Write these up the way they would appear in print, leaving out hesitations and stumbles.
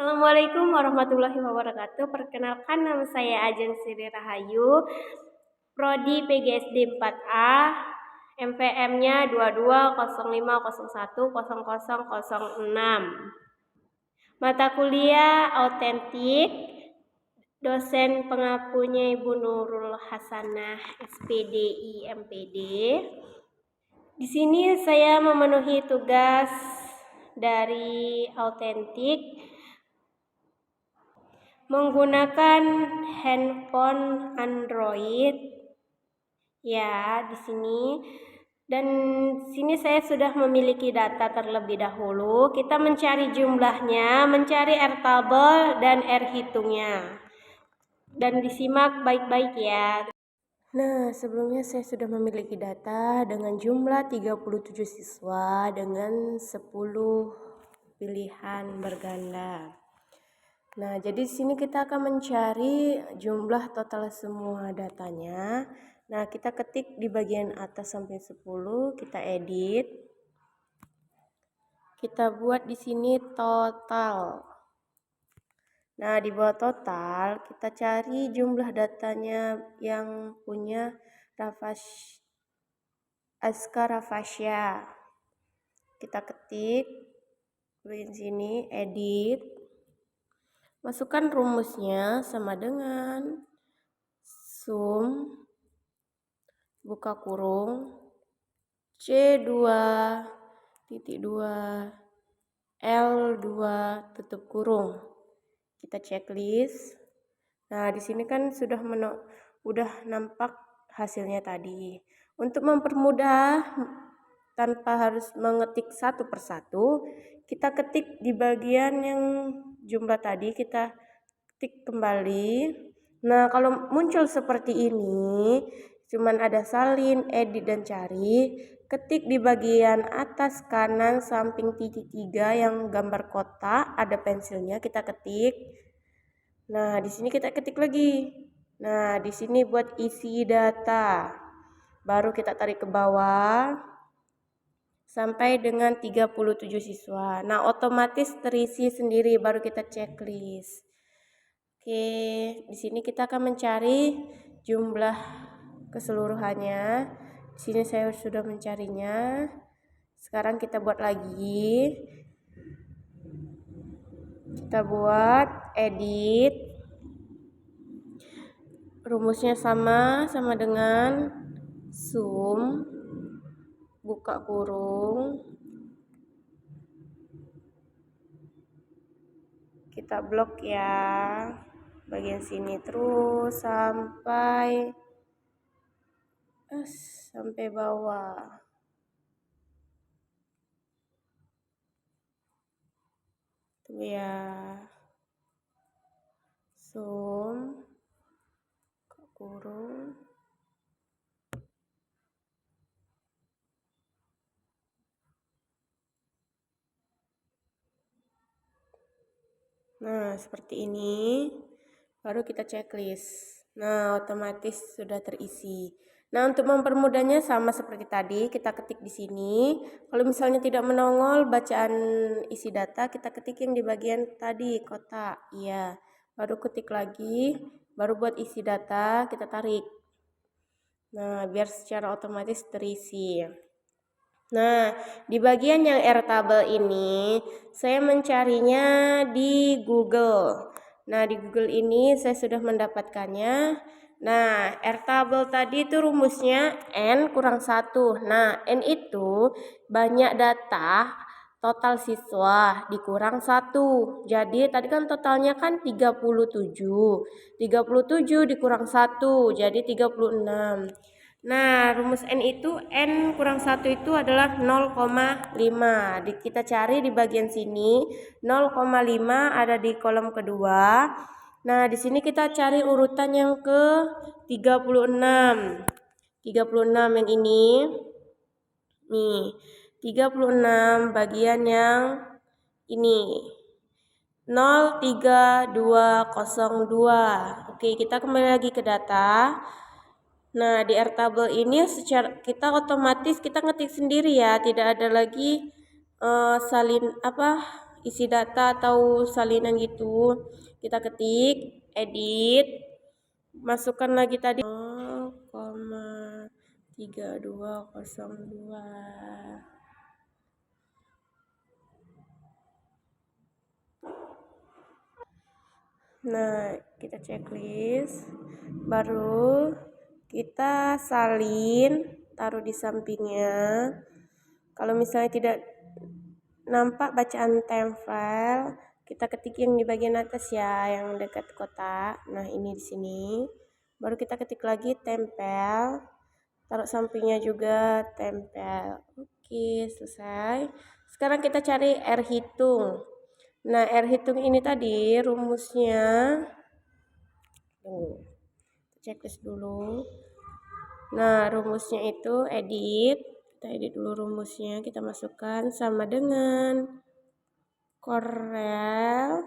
Assalamualaikum warahmatullahi wabarakatuh. Perkenalkan, nama saya Ajeng Sri Rahayu, Prodi PGSD 4A, MPM-nya 2205010006. Mata kuliah autentik, dosen pengapunya Ibu Nurul Hasanah, SPDI MPD. Di sini saya memenuhi tugas dari autentik menggunakan handphone Android ya di sini, dan sini saya sudah memiliki data terlebih dahulu. Kita mencari jumlahnya, mencari R tabel dan R hitungnya, dan disimak baik-baik ya. Nah, sebelumnya saya sudah memiliki data dengan jumlah 37 siswa dengan 10 pilihan berganda. Nah, jadi di sini kita akan mencari jumlah total semua datanya. Nah, kita ketik di bagian atas sampai 10, kita edit. Kita buat di sini total. Nah, di bawah total kita cari jumlah datanya yang punya Aska Rafasya. Kita ketik di sini, edit. Masukkan rumusnya sama dengan sum buka kurung C2 titik 2 L2 tutup kurung. Kita checklist. Nah, di sini kan sudah nampak hasilnya tadi. Untuk mempermudah tanpa harus mengetik satu persatu, kita ketik di bagian yang jumlah tadi, kita ketik kembali. Nah, kalau muncul seperti ini, cuman ada salin, edit, dan cari, ketik di bagian atas kanan samping titik 3 yang gambar kotak, ada pensilnya, kita ketik. Nah, di sini kita ketik lagi. Nah, di sini buat isi data. Baru kita tarik ke bawah sampai dengan 37 siswa. Nah, otomatis terisi sendiri, baru kita checklist. Oke, di sini kita akan mencari jumlah keseluruhannya. Di sini saya sudah mencarinya. Sekarang kita buat lagi. Kita buat edit. Rumusnya sama dengan sum buka kurung, kita blok ya bagian sini terus sampai bawah. Tuh ya, sum buka kurung. Nah, seperti ini. Baru kita checklist. Nah, otomatis sudah terisi. Nah, untuk mempermudahnya sama seperti tadi, kita ketik di sini. Kalau misalnya tidak menongol bacaan isi data, kita ketik yang di bagian tadi, kotak. Iya. Baru ketik lagi, baru buat isi data, kita tarik. Nah, biar secara otomatis terisi. Nah, di bagian yang R tabel ini, saya mencarinya di Google. Nah, di Google ini saya sudah mendapatkannya. Nah, R tabel tadi itu rumusnya N kurang 1. Nah, N itu banyak data total siswa dikurang 1. Jadi, tadi kan totalnya kan 37. 37 dikurang 1, jadi 36. Nah, rumus N itu, N kurang 1 itu adalah 0,5. Kita cari di bagian sini, 0,5 ada di kolom kedua. Nah, di sini kita cari urutan yang ke 36. 36 yang ini. Nih, 36 bagian yang ini. 03202. Oke, kita kembali lagi ke data. Nah, di R tabel ini secara kita otomatis kita ngetik sendiri ya, tidak ada lagi salin isi data atau salinan gitu. Kita ketik, edit, masukkan lagi tadi 0,3202. Nah, kita checklist, baru kita salin, taruh di sampingnya. Kalau misalnya tidak nampak bacaan tempel, kita ketik yang di bagian atas ya, yang dekat kotak. Nah, ini di sini. Baru kita ketik lagi tempel, taruh sampingnya juga tempel. Oke, selesai. Sekarang kita cari R hitung. Nah, R hitung ini tadi rumusnya, checklist dulu. Nah, rumusnya itu edit. Kita edit dulu rumusnya, kita masukkan sama dengan Corel,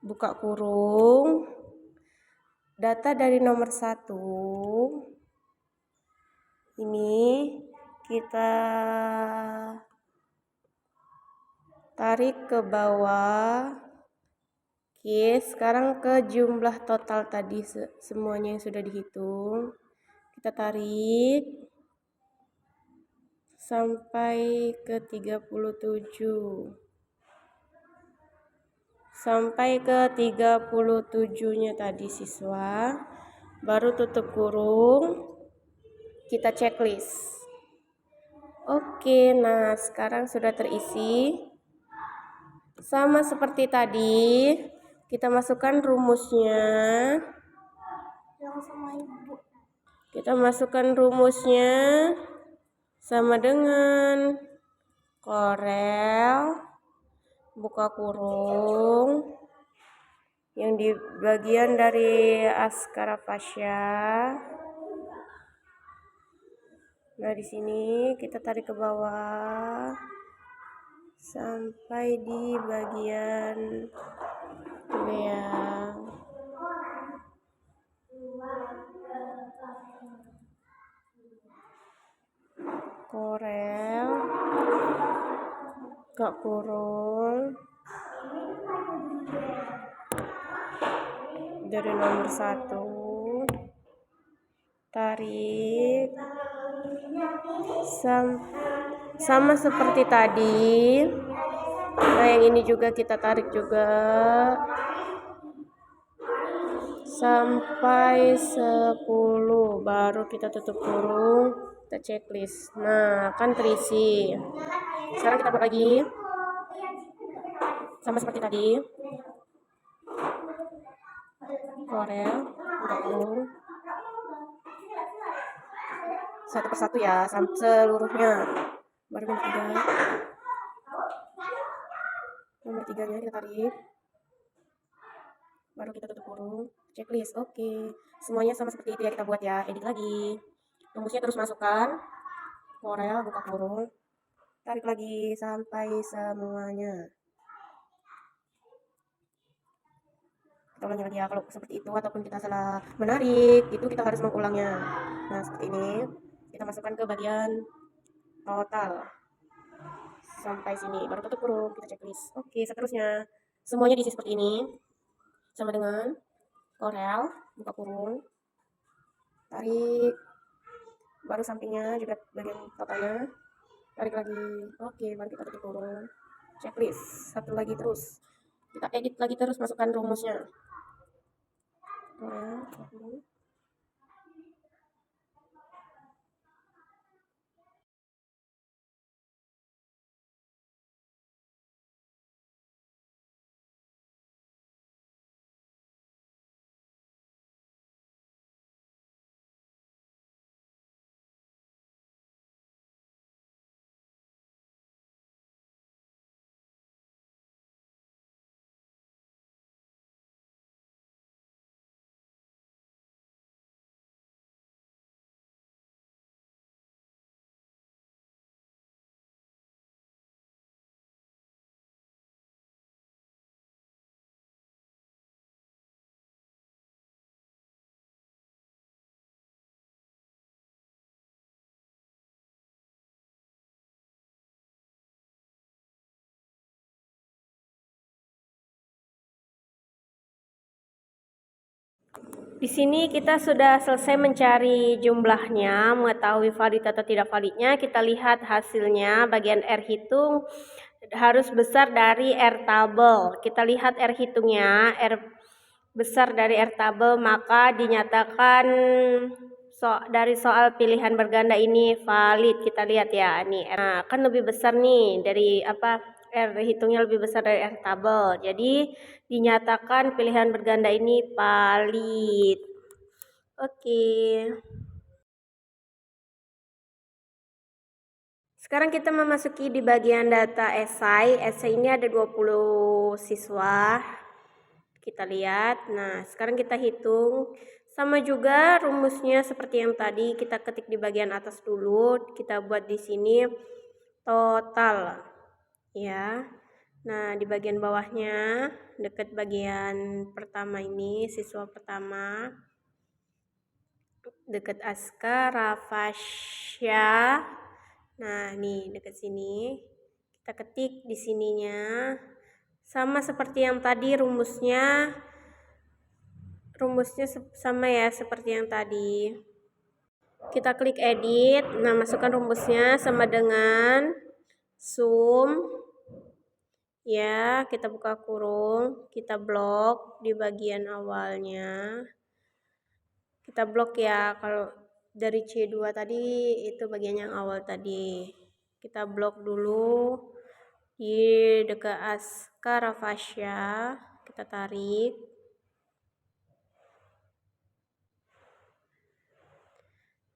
buka kurung, data dari nomor 1 ini kita tarik ke bawah. Oke, sekarang ke jumlah total tadi semuanya yang sudah dihitung, kita tarik sampai ke 37. Sampai ke 37-nya tadi siswa, baru tutup kurung, kita checklist. Oke, nah sekarang sudah terisi. Sama seperti tadi, kita masukkan rumusnya. Kita masukkan rumusnya sama dengan Corel, buka kurung, yang di bagian dari Askara Fasya. Nah, di sini kita tarik ke bawah sampai di bagian ini ya. Corel, buka kurung, dari nomor 1 tarik sama seperti tadi. Nah, yang ini juga kita tarik juga sampai 10, baru kita tutup kurung, kita checklist. Nah, kan terisi. Sekarang kita buat lagi sama seperti tadi. Corel, buka kurung, satu persatu ya, seluruhnya. Baru nomor 3-nya kita tarik, baru kita tutup kurung, checklist. Oke, semuanya sama seperti itu ya, kita buat ya. Edit lagi, rumusnya terus masukkan, Corel, buka kurung, tarik lagi sampai semuanya. Kita ulangi lagi ya, kalau seperti itu ataupun kita salah menarik itu kita harus mengulangnya. Nah, seperti ini kita masukkan ke bagian total sampai sini, baru tutup kurung, kita checklist. Oke, seterusnya semuanya diisi seperti ini sama dengan Corel, buka kurung, tarik, baru sampingnya juga bagian totalnya, tarik lagi. Oke, baru kita tutup kurung, checklist. Satu lagi terus kita edit lagi, terus masukkan rumusnya. Corel, Di sini kita sudah selesai mencari jumlahnya, mengetahui valid atau tidak validnya. Kita lihat hasilnya, bagian R hitung harus besar dari R tabel. Kita lihat R hitungnya, R besar dari R tabel, maka dinyatakan dari soal pilihan berganda ini valid. Kita lihat ya, nih, nah, kan lebih besar nih dari R hitungnya lebih besar dari R tabel. Jadi dinyatakan pilihan berganda ini valid. Oke. Sekarang kita memasuki di bagian data esai. Esai ini ada 20 siswa. Kita lihat. Nah, sekarang kita hitung. Sama juga rumusnya seperti yang tadi, kita ketik di bagian atas dulu. Kita buat di sini total. Ya. Nah, di bagian bawahnya, dekat bagian pertama ini, siswa pertama, dekat Aska, Rafasya. Nah, nih dekat sini. Kita ketik di sininya. Sama seperti yang tadi rumusnya sama ya seperti yang tadi. Kita klik edit. Nah, masukkan rumusnya sama dengan sum. Ya, kita buka kurung, kita blok di bagian awalnya. Kita blok ya, kalau dari C2 tadi itu bagian yang awal tadi. Kita blok dulu di dekat Aska Rafasya, kita tarik.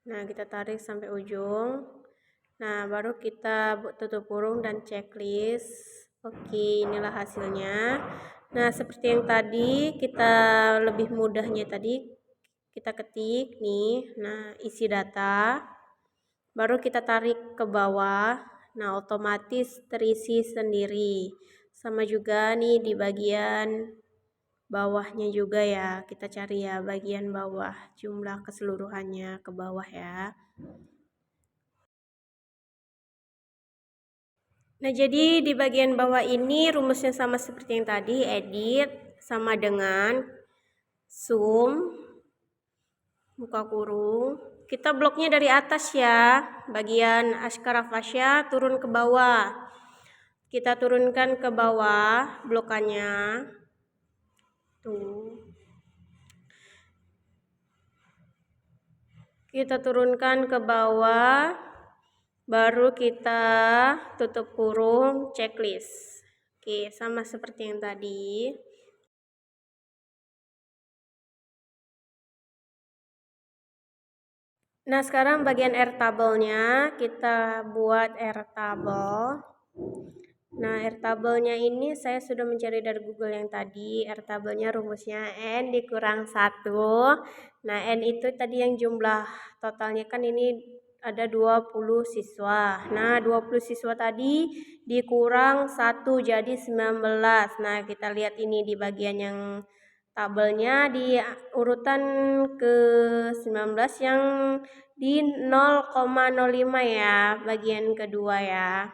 Nah, kita tarik sampai ujung. Nah, baru kita tutup kurung dan checklist. Oke, inilah hasilnya. Nah, seperti yang tadi, kita lebih mudahnya tadi, kita ketik nih. Nah, isi data. Baru kita tarik ke bawah. Nah, otomatis terisi sendiri. Sama juga nih di bagian bawahnya juga ya. Kita cari ya bagian bawah, jumlah keseluruhannya ke bawah ya. Nah, jadi di bagian bawah ini rumusnya sama seperti yang tadi, edit sama dengan sum, buka kurung. Kita bloknya dari atas ya, bagian Aska Rafasya turun ke bawah. Kita turunkan ke bawah blokannya. Tuh. Kita turunkan ke bawah. Baru kita tutup kurung, checklist. Oke, sama seperti yang tadi. Nah, sekarang bagian R tabelnya, kita buat R tabel. Nah, R tabelnya ini saya sudah mencari dari Google yang tadi. R tabelnya rumusnya N dikurang 1. Nah, N itu tadi yang jumlah totalnya kan ini ada 20 siswa. Nah, 20 siswa tadi dikurang 1 jadi 19. Nah, kita lihat ini di bagian yang tabelnya di urutan ke 19 yang di 0,05 ya, bagian kedua ya.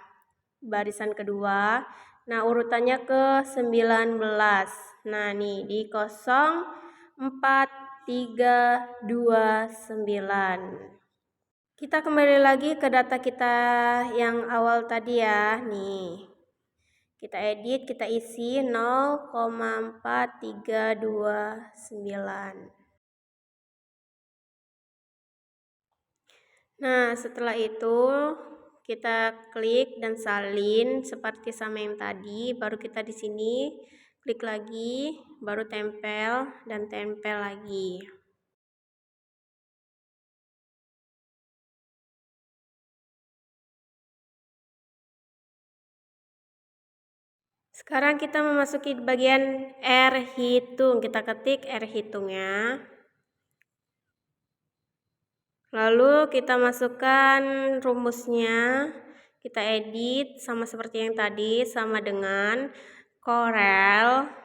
Barisan kedua. Nah, urutannya ke 19. Nah, nih di 04329. Kita kembali lagi ke data kita yang awal tadi ya. Nih. Kita edit, kita isi 0,4329. Nah, setelah itu kita klik dan salin seperti sama yang tadi. Baru kita di sini klik lagi, baru tempel dan tempel lagi. Sekarang kita memasuki bagian R hitung. Kita ketik R hitungnya. Lalu kita masukkan rumusnya. Kita edit sama seperti yang tadi, sama dengan Corel,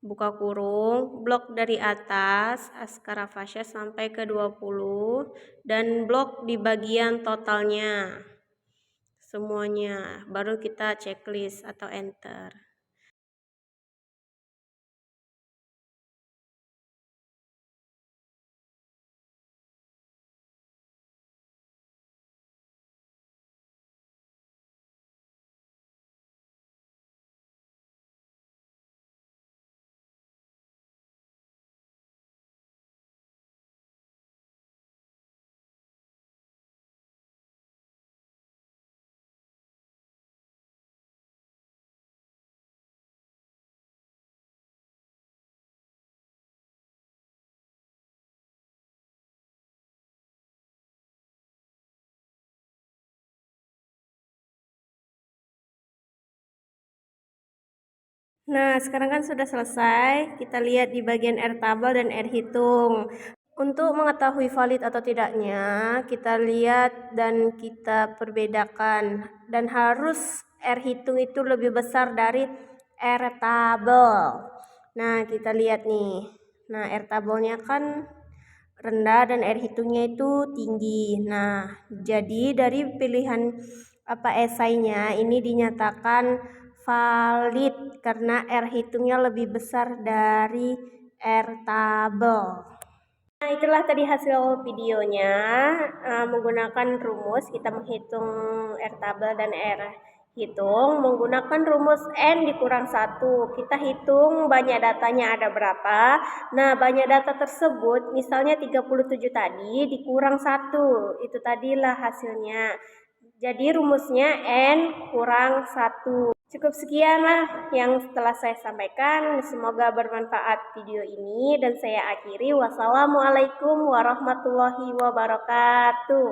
buka kurung, blok dari atas Aska Rafasya sampai ke 20 dan blok di bagian totalnya semuanya, baru kita checklist atau enter. Nah, sekarang kan sudah selesai. Kita lihat di bagian R tabel dan R hitung. Untuk mengetahui valid atau tidaknya, kita lihat dan kita perbedakan. Dan harus R hitung itu lebih besar dari R tabel. Nah, kita lihat nih. Nah, R tabelnya kan rendah dan R hitungnya itu tinggi. Nah, jadi dari pilihan esainya ini dinyatakan valid karena R hitungnya lebih besar dari R tabel. Nah, itulah tadi hasil videonya. Menggunakan rumus kita menghitung R tabel dan R hitung menggunakan rumus N dikurang 1. Kita hitung banyak datanya ada berapa. Nah, banyak data tersebut misalnya 37 tadi dikurang 1. Itu tadilah hasilnya. Jadi rumusnya N kurang 1. Cukup sekianlah yang telah saya sampaikan. Semoga bermanfaat video ini dan saya akhiri. Wassalamualaikum warahmatullahi wabarakatuh.